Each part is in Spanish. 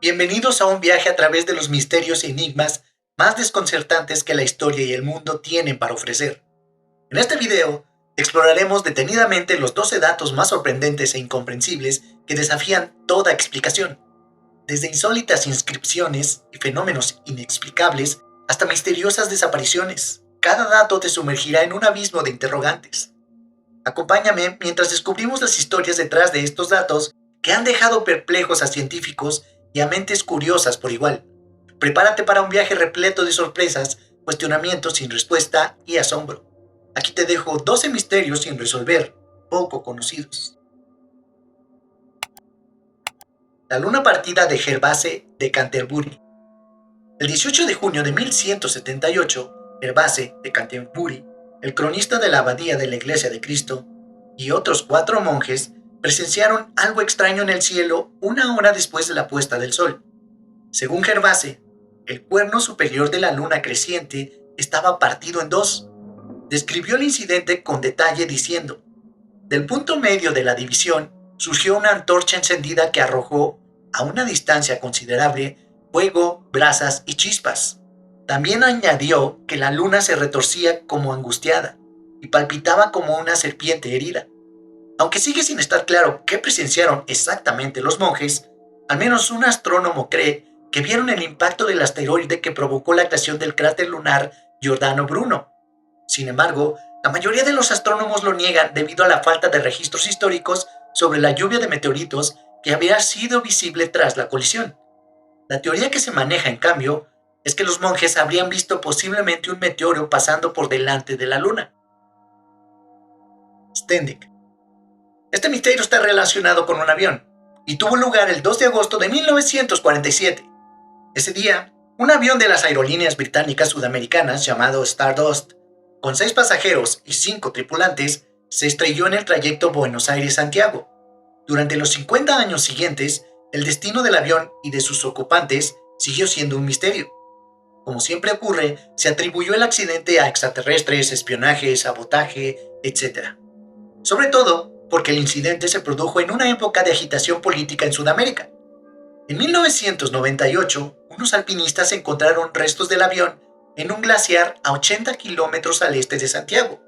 Bienvenidos a un viaje a través de los misterios y enigmas más desconcertantes que la historia y el mundo tienen para ofrecer. En este video, exploraremos detenidamente los 12 datos más sorprendentes e incomprensibles que desafían toda explicación, desde insólitas inscripciones y fenómenos inexplicables hasta misteriosas desapariciones. Cada dato te sumergirá en un abismo de interrogantes. Acompáñame mientras descubrimos las historias detrás de estos datos que han dejado perplejos a científicos y a mentes curiosas por igual. Prepárate para un viaje repleto de sorpresas, cuestionamientos sin respuesta y asombro. Aquí te dejo 12 misterios sin resolver, poco conocidos. La luna partida de Gervase de Canterbury. El 18 de junio de 1178, Gervase de Canterbury, el cronista de la abadía de la Iglesia de Cristo, y otros 4 monjes presenciaron algo extraño en el cielo una hora después de la puesta del sol. Según Gervase, el cuerno superior de la luna creciente estaba partido en 2. Describió el incidente con detalle diciendo: del punto medio de la división surgió una antorcha encendida que arrojó, a una distancia considerable, fuego, brasas y chispas. También añadió que la luna se retorcía como angustiada y palpitaba como una serpiente herida. Aunque sigue sin estar claro qué presenciaron exactamente los monjes, al menos un astrónomo cree que vieron el impacto del asteroide que provocó la creación del cráter lunar Giordano Bruno. Sin embargo, la mayoría de los astrónomos lo niegan debido a la falta de registros históricos sobre la lluvia de meteoritos que había sido visible tras la colisión. La teoría que se maneja, en cambio, es que los monjes habrían visto posiblemente un meteoro pasando por delante de la luna. Stendick. Este misterio está relacionado con un avión y tuvo lugar el 2 de agosto de 1947. Ese día, un avión de las aerolíneas británicas sudamericanas llamado Stardust, con 6 pasajeros y 5 tripulantes, se estrelló en el trayecto Buenos Aires-Santiago. Durante los 50 años siguientes, el destino del avión y de sus ocupantes siguió siendo un misterio. Como siempre ocurre, se atribuyó el accidente a extraterrestres, espionaje, sabotaje, etc. Sobre todo porque el incidente se produjo en una época de agitación política en Sudamérica. En 1998, unos alpinistas encontraron restos del avión en un glaciar a 80 kilómetros al este de Santiago.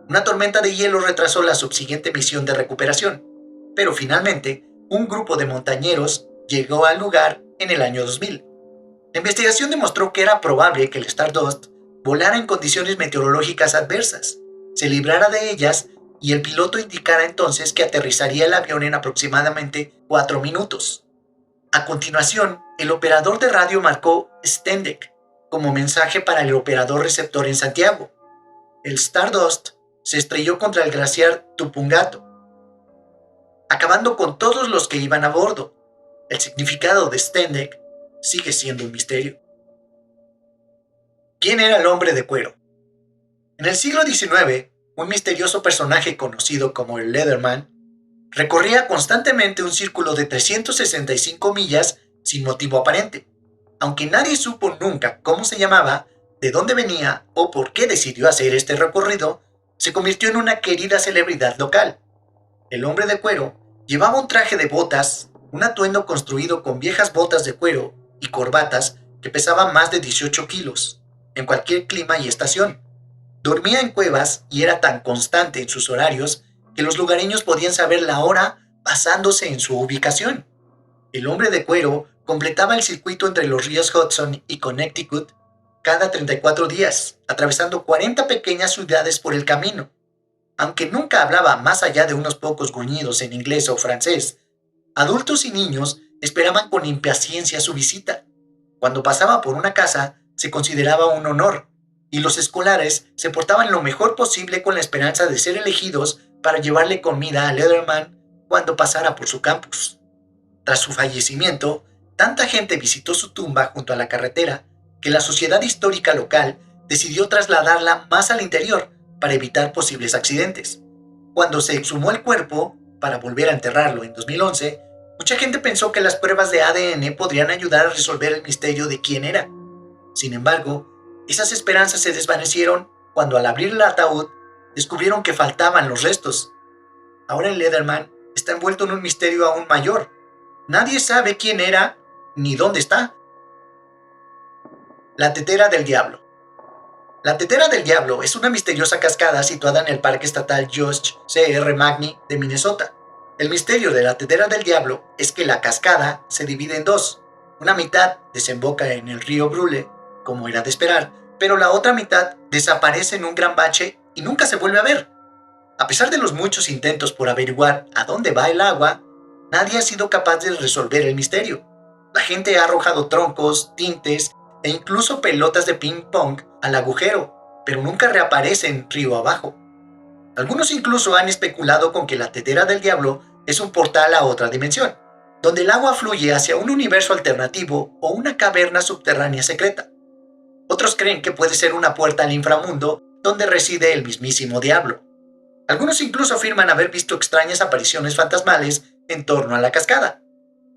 Una tormenta de hielo retrasó la subsiguiente misión de recuperación, pero finalmente un grupo de montañeros llegó al lugar en el año 2000. La investigación demostró que era probable que el Stardust volara en condiciones meteorológicas adversas, se librara de ellas y el piloto indicara entonces que aterrizaría el avión en aproximadamente 4 minutos. A continuación, el operador de radio marcó Stendick como mensaje para el operador receptor en Santiago. El Stardust se estrelló contra el glaciar Tupungato, acabando con todos los que iban a bordo. El significado de Stendick sigue siendo un misterio. ¿Quién era el hombre de cuero? En el siglo XIX, un misterioso personaje conocido como el Leatherman recorría constantemente un círculo de 365 millas sin motivo aparente. Aunque nadie supo nunca cómo se llamaba, de dónde venía o por qué decidió hacer este recorrido, se convirtió en una querida celebridad local. El hombre de cuero llevaba un traje de botas, un atuendo construido con viejas botas de cuero y corbatas que pesaban más de 18 kilos, en cualquier clima y estación. Dormía en cuevas y era tan constante en sus horarios que los lugareños podían saber la hora basándose en su ubicación. El hombre de cuero completaba el circuito entre los ríos Hudson y Connecticut cada 34 días, atravesando 40 pequeñas ciudades por el camino. Aunque nunca hablaba más allá de unos pocos gruñidos en inglés o francés, adultos y niños esperaban con impaciencia su visita. Cuando pasaba por una casa, se consideraba un honor, y los escolares se portaban lo mejor posible con la esperanza de ser elegidos para llevarle comida a Leatherman cuando pasara por su campus. Tras su fallecimiento, tanta gente visitó su tumba junto a la carretera que la sociedad histórica local decidió trasladarla más al interior para evitar posibles accidentes. Cuando se exhumó el cuerpo para volver a enterrarlo en 2011, mucha gente pensó que las pruebas de ADN podrían ayudar a resolver el misterio de quién era. Sin embargo, esas esperanzas se desvanecieron cuando al abrir el ataúd descubrieron que faltaban los restos. Ahora el Leatherman está envuelto en un misterio aún mayor. Nadie sabe quién era ni dónde está. La Tetera del Diablo. La Tetera del Diablo es una misteriosa cascada situada en el Parque Estatal Josh C.R. Magny de Minnesota. El misterio de la Tetera del Diablo es que la cascada se divide en dos. Una mitad desemboca en el río Brule, como era de esperar, pero la otra mitad desaparece en un gran bache y nunca se vuelve a ver. A pesar de los muchos intentos por averiguar a dónde va el agua, nadie ha sido capaz de resolver el misterio. La gente ha arrojado troncos, tintes e incluso pelotas de ping-pong al agujero, pero nunca reaparecen río abajo. Algunos incluso han especulado con que la Tetera del Diablo es un portal a otra dimensión, donde el agua fluye hacia un universo alternativo o una caverna subterránea secreta. Otros creen que puede ser una puerta al inframundo donde reside el mismísimo diablo. Algunos incluso afirman haber visto extrañas apariciones fantasmales en torno a la cascada,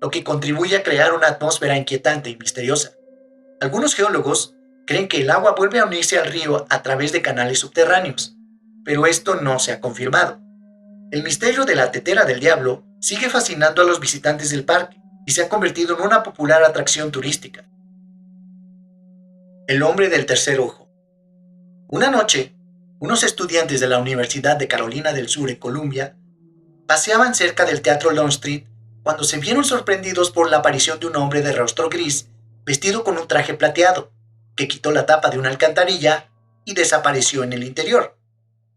lo que contribuye a crear una atmósfera inquietante y misteriosa. Algunos geólogos creen que el agua vuelve a unirse al río a través de canales subterráneos, pero esto no se ha confirmado. El misterio de la Tetera del Diablo sigue fascinando a los visitantes del parque y se ha convertido en una popular atracción turística. El hombre del tercer ojo. Una noche, unos estudiantes de la Universidad de Carolina del Sur en Columbia paseaban cerca del Teatro Long Street cuando se vieron sorprendidos por la aparición de un hombre de rostro gris vestido con un traje plateado, que quitó la tapa de una alcantarilla y desapareció en el interior.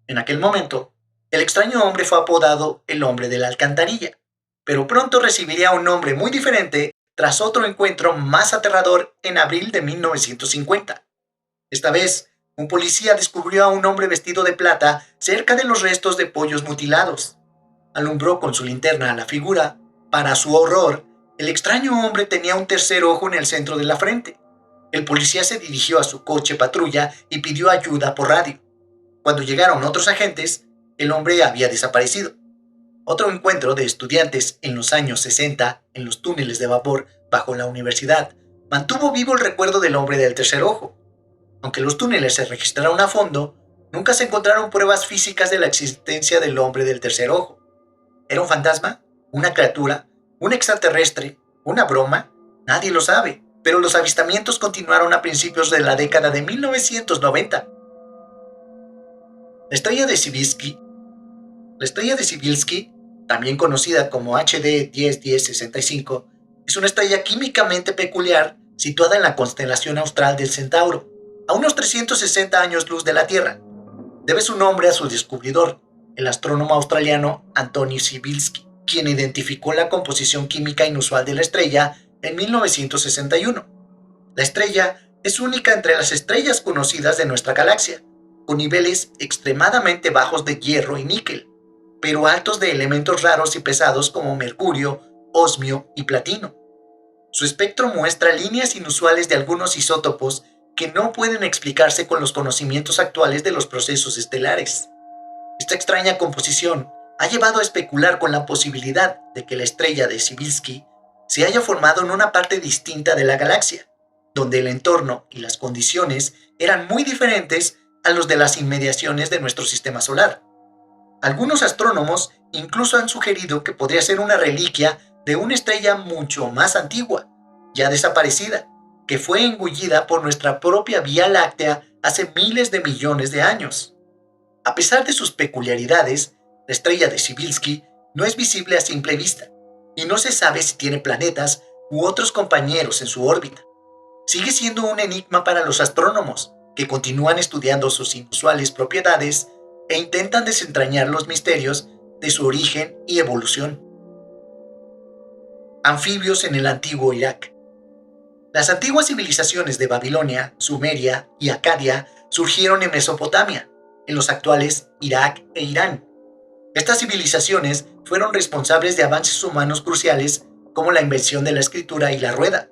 En aquel momento, el extraño hombre fue apodado el hombre de la alcantarilla, pero pronto recibiría un nombre muy diferente tras otro encuentro más aterrador en abril de 1950. Esta vez, un policía descubrió a un hombre vestido de plata cerca de los restos de pollos mutilados. Alumbró con su linterna a la figura. Para su horror, el extraño hombre tenía un tercer ojo en el centro de la frente. El policía se dirigió a su coche patrulla y pidió ayuda por radio. Cuando llegaron otros agentes, el hombre había desaparecido. Otro encuentro de estudiantes en los años 60 en los túneles de vapor bajo la universidad mantuvo vivo el recuerdo del hombre del tercer ojo. Aunque los túneles se registraron a fondo, nunca se encontraron pruebas físicas de la existencia del hombre del tercer ojo. ¿Era un fantasma? ¿Una criatura? ¿Un extraterrestre? ¿Una broma? Nadie lo sabe, pero los avistamientos continuaron a principios de la década de 1990. La estrella de Cybulski, también conocida como HD 101065, es una estrella químicamente peculiar situada en la constelación austral del Centauro, a unos 360 años luz de la Tierra. Debe su nombre a su descubridor, el astrónomo australiano Antoni Cybulski, quien identificó la composición química inusual de la estrella en 1961. La estrella es única entre las estrellas conocidas de nuestra galaxia, con niveles extremadamente bajos de hierro y níquel, pero altos de elementos raros y pesados como mercurio, osmio y platino. Su espectro muestra líneas inusuales de algunos isótopos que no pueden explicarse con los conocimientos actuales de los procesos estelares. Esta extraña composición ha llevado a especular con la posibilidad de que la estrella de Cybulski se haya formado en una parte distinta de la galaxia, donde el entorno y las condiciones eran muy diferentes a los de las inmediaciones de nuestro sistema solar. Algunos astrónomos incluso han sugerido que podría ser una reliquia de una estrella mucho más antigua, ya desaparecida, que fue engullida por nuestra propia Vía Láctea hace miles de millones de años. A pesar de sus peculiaridades, la estrella de Cybulski no es visible a simple vista, y no se sabe si tiene planetas u otros compañeros en su órbita. Sigue siendo un enigma para los astrónomos, que continúan estudiando sus inusuales propiedades e intentan desentrañar los misterios de su origen y evolución. Anfibios en el antiguo Irak. Las antiguas civilizaciones de Babilonia, Sumeria y Acadia surgieron en Mesopotamia, en los actuales Irak e Irán. Estas civilizaciones fueron responsables de avances humanos cruciales como la invención de la escritura y la rueda.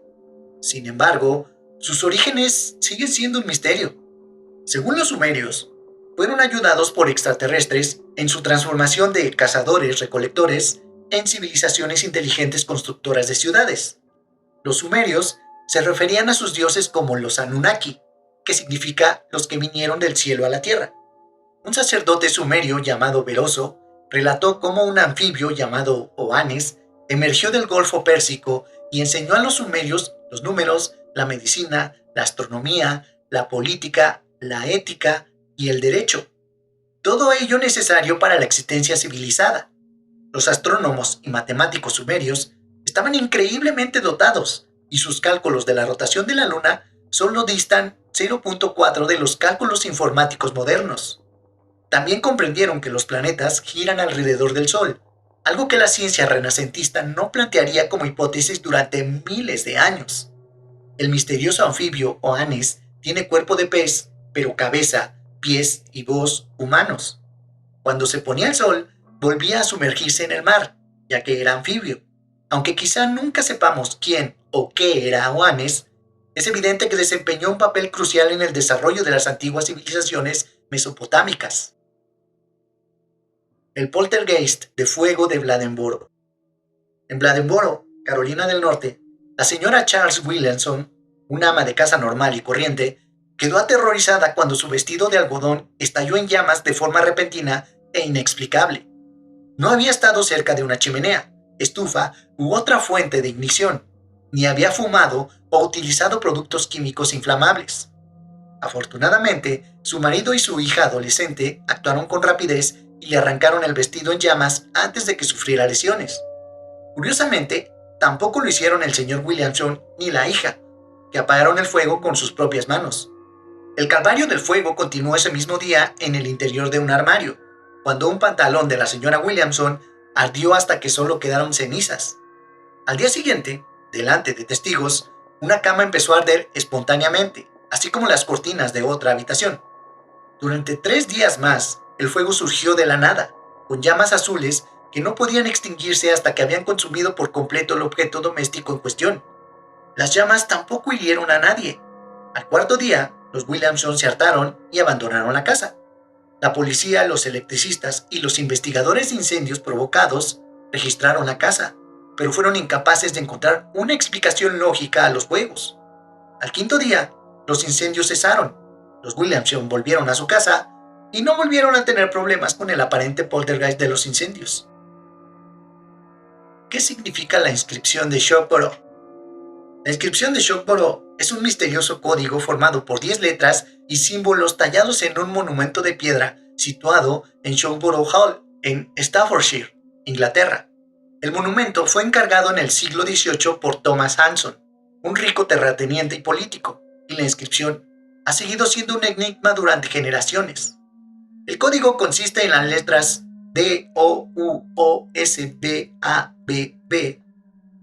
Sin embargo, sus orígenes siguen siendo un misterio. Según los sumerios, fueron ayudados por extraterrestres en su transformación de cazadores-recolectores en civilizaciones inteligentes constructoras de ciudades. Los sumerios se referían a sus dioses como los Anunnaki, que significa los que vinieron del cielo a la tierra. Un sacerdote sumerio llamado Beroso relató cómo un anfibio llamado Oannes emergió del Golfo Pérsico y enseñó a los sumerios los números, la medicina, la astronomía, la política, la ética y el derecho. Todo ello necesario para la existencia civilizada. Los astrónomos y matemáticos sumerios estaban increíblemente dotados y sus cálculos de la rotación de la Luna solo distan 0.4 de los cálculos informáticos modernos. También comprendieron que los planetas giran alrededor del Sol, algo que la ciencia renacentista no plantearía como hipótesis durante miles de años. El misterioso anfibio o Anes tiene cuerpo de pez, pero cabeza, pies y voz humanos. Cuando se ponía el sol, volvía a sumergirse en el mar, ya que era anfibio. Aunque quizá nunca sepamos quién o qué era Oannes, es evidente que desempeñó un papel crucial en el desarrollo de las antiguas civilizaciones mesopotámicas. El poltergeist de fuego de Bladenboro. En Bladenboro, Carolina del Norte, la señora Charles Williamson, una ama de casa normal y corriente, quedó aterrorizada cuando su vestido de algodón estalló en llamas de forma repentina e inexplicable. No había estado cerca de una chimenea, estufa u otra fuente de ignición, ni había fumado o utilizado productos químicos inflamables. Afortunadamente, su marido y su hija adolescente actuaron con rapidez y le arrancaron el vestido en llamas antes de que sufriera lesiones. Curiosamente, tampoco lo hicieron el señor Williamson ni la hija, que apagaron el fuego con sus propias manos. El calvario del fuego continuó ese mismo día en el interior de un armario, cuando un pantalón de la señora Williamson ardió hasta que solo quedaron cenizas. Al día siguiente, delante de testigos, una cama empezó a arder espontáneamente, así como las cortinas de otra habitación. Durante 3 días más, el fuego surgió de la nada, con llamas azules que no podían extinguirse hasta que habían consumido por completo el objeto doméstico en cuestión. Las llamas tampoco hirieron a nadie. Al cuarto día, los Williamson se hartaron y abandonaron la casa. La policía, los electricistas y los investigadores de incendios provocados registraron la casa, pero fueron incapaces de encontrar una explicación lógica a los fuegos. Al quinto día, los incendios cesaron. Los Williamson volvieron a su casa y no volvieron a tener problemas con el aparente poltergeist de los incendios. ¿Qué significa la inscripción de Shockborough? La inscripción de Shockborough es un misterioso código formado por 10 letras y símbolos tallados en un monumento de piedra situado en Shockborough Hall, en Staffordshire, Inglaterra. El monumento fue encargado en el siglo XVIII por Thomas Hanson, un rico terrateniente y político, y la inscripción ha seguido siendo un enigma durante generaciones. El código consiste en las letras D, O, U, O, S, B, A, B, B.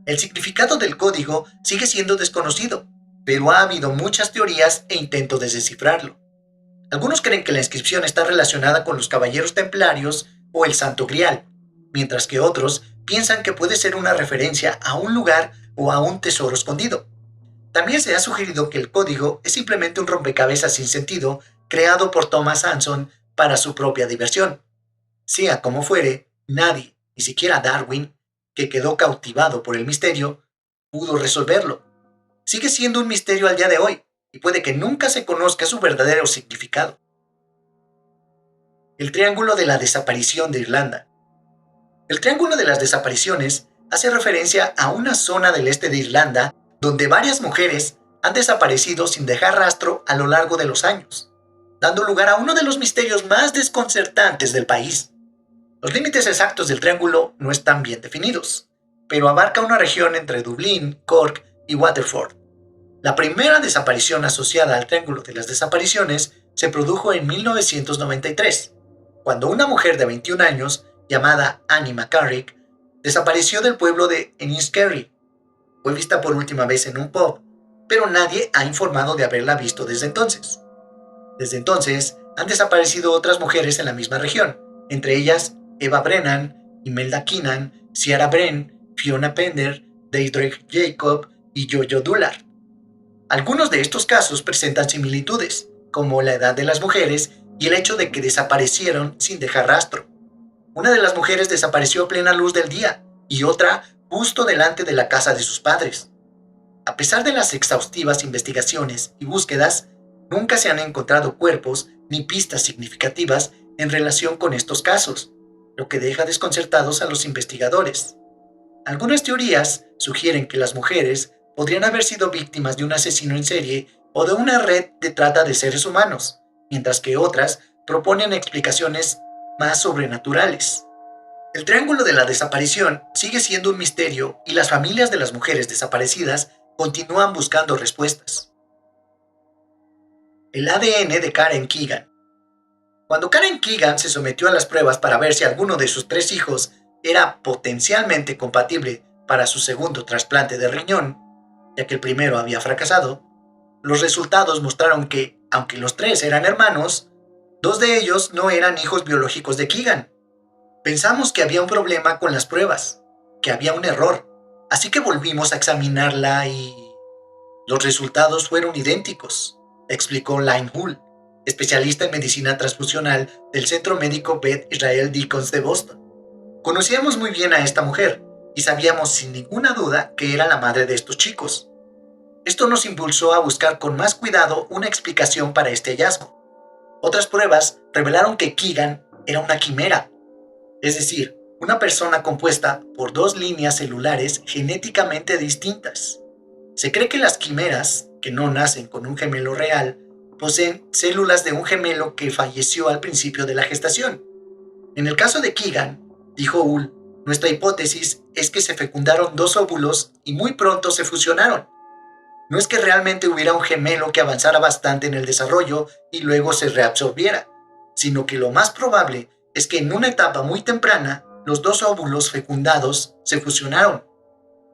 El significado del código sigue siendo desconocido, pero ha habido muchas teorías e intentos de descifrarlo. Algunos creen que la inscripción está relacionada con los caballeros templarios o el Santo Grial, mientras que otros piensan que puede ser una referencia a un lugar o a un tesoro escondido. También se ha sugerido que el código es simplemente un rompecabezas sin sentido creado por Thomas Hanson para su propia diversión. Sea como fuere, nadie, ni siquiera Darwin, que quedó cautivado por el misterio, pudo resolverlo. Sigue siendo un misterio al día de hoy, y puede que nunca se conozca su verdadero significado. El Triángulo de la Desaparición de Irlanda. El Triángulo de las Desapariciones hace referencia a una zona del este de Irlanda donde varias mujeres han desaparecido sin dejar rastro a lo largo de los años, dando lugar a uno de los misterios más desconcertantes del país. Los límites exactos del triángulo no están bien definidos, pero abarca una región entre Dublín, Cork y Waterford. La primera desaparición asociada al Triángulo de las Desapariciones se produjo en 1993, cuando una mujer de 21 años, llamada Annie McCarrick, desapareció del pueblo de Enniskerry. Fue vista por última vez en un pub, pero nadie ha informado de haberla visto desde entonces. Desde entonces, han desaparecido otras mujeres en la misma región, entre ellas Eva Brennan, Imelda Keenan, Ciara Bren, Fiona Pender, Deirdre Jacob y Jojo Dullard. Algunos de estos casos presentan similitudes, como la edad de las mujeres y el hecho de que desaparecieron sin dejar rastro. Una de las mujeres desapareció a plena luz del día y otra justo delante de la casa de sus padres. A pesar de las exhaustivas investigaciones y búsquedas, nunca se han encontrado cuerpos ni pistas significativas en relación con estos casos, lo que deja desconcertados a los investigadores. Algunas teorías sugieren que las mujeres podrían haber sido víctimas de un asesino en serie o de una red de trata de seres humanos, mientras que otras proponen explicaciones más sobrenaturales. El triángulo de la desaparición sigue siendo un misterio y las familias de las mujeres desaparecidas continúan buscando respuestas. El ADN de Karen Keegan. Cuando Karen Keegan se sometió a las pruebas para ver si alguno de sus 3 hijos era potencialmente compatible para su segundo trasplante de riñón, ya que el primero había fracasado, los resultados mostraron que, aunque los 3 eran hermanos, 2 de ellos no eran hijos biológicos de Keegan. Pensamos que había un problema con las pruebas, que había un error, así que volvimos a examinarla y los resultados fueron idénticos, explicó Lynn Hull, especialista en medicina transfusional del Centro Médico Beth Israel Deacons de Boston. Conocíamos muy bien a esta mujer y sabíamos sin ninguna duda que era la madre de estos chicos. Esto nos impulsó a buscar con más cuidado una explicación para este hallazgo. Otras pruebas revelaron que Keegan era una quimera, es decir, una persona compuesta por 2 líneas celulares genéticamente distintas. Se cree que las quimeras, que no nacen con un gemelo real, poseen células de un gemelo que falleció al principio de la gestación. En el caso de Keegan, dijo Hull, nuestra hipótesis es que se fecundaron 2 óvulos y muy pronto se fusionaron. No es que realmente hubiera un gemelo que avanzara bastante en el desarrollo y luego se reabsorbiera, sino que lo más probable es que en una etapa muy temprana, los 2 óvulos fecundados se fusionaron.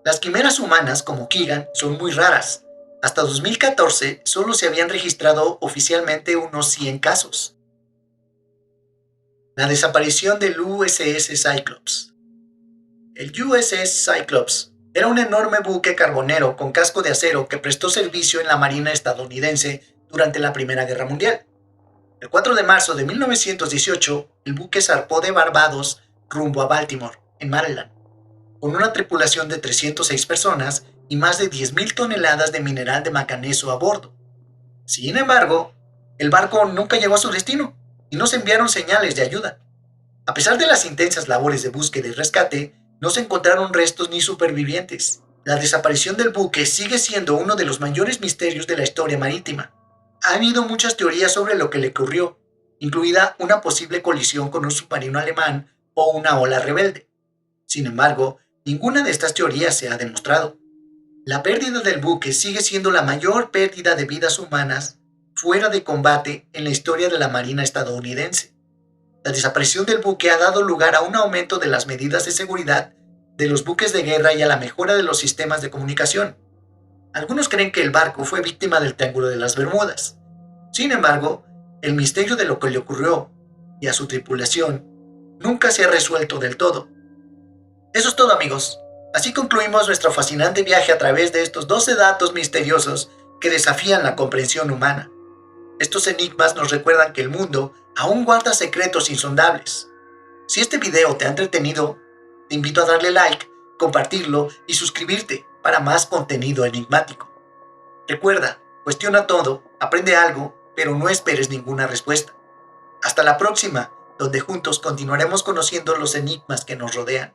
Las quimeras humanas, como Keegan, son muy raras. Hasta 2014 solo se habían registrado oficialmente unos 100 casos. La desaparición del USS Cyclops. El USS Cyclops era un enorme buque carbonero con casco de acero que prestó servicio en la Marina estadounidense durante la Primera Guerra Mundial. El 4 de marzo de 1918, el buque zarpó de Barbados rumbo a Baltimore, en Maryland, con una tripulación de 306 personas y más de 10.000 toneladas de mineral de manganeso a bordo. Sin embargo, el barco nunca llegó a su destino y no se enviaron señales de ayuda. A pesar de las intensas labores de búsqueda y rescate, no se encontraron restos ni supervivientes. La desaparición del buque sigue siendo uno de los mayores misterios de la historia marítima. Ha habido muchas teorías sobre lo que le ocurrió, incluida una posible colisión con un submarino alemán o una ola rebelde. Sin embargo, ninguna de estas teorías se ha demostrado. La pérdida del buque sigue siendo la mayor pérdida de vidas humanas fuera de combate en la historia de la Marina estadounidense. La desaparición del buque ha dado lugar a un aumento de las medidas de seguridad de los buques de guerra y a la mejora de los sistemas de comunicación. Algunos creen que el barco fue víctima del Triángulo de las Bermudas. Sin embargo, el misterio de lo que le ocurrió y a su tripulación nunca se ha resuelto del todo. Eso es todo, amigos. Así concluimos nuestro fascinante viaje a través de estos 12 datos misteriosos que desafían la comprensión humana. Estos enigmas nos recuerdan que el mundo aún guarda secretos insondables. Si este video te ha entretenido, te invito a darle like, compartirlo y suscribirte para más contenido enigmático. Recuerda, cuestiona todo, aprende algo, pero no esperes ninguna respuesta. Hasta la próxima, donde juntos continuaremos conociendo los enigmas que nos rodean.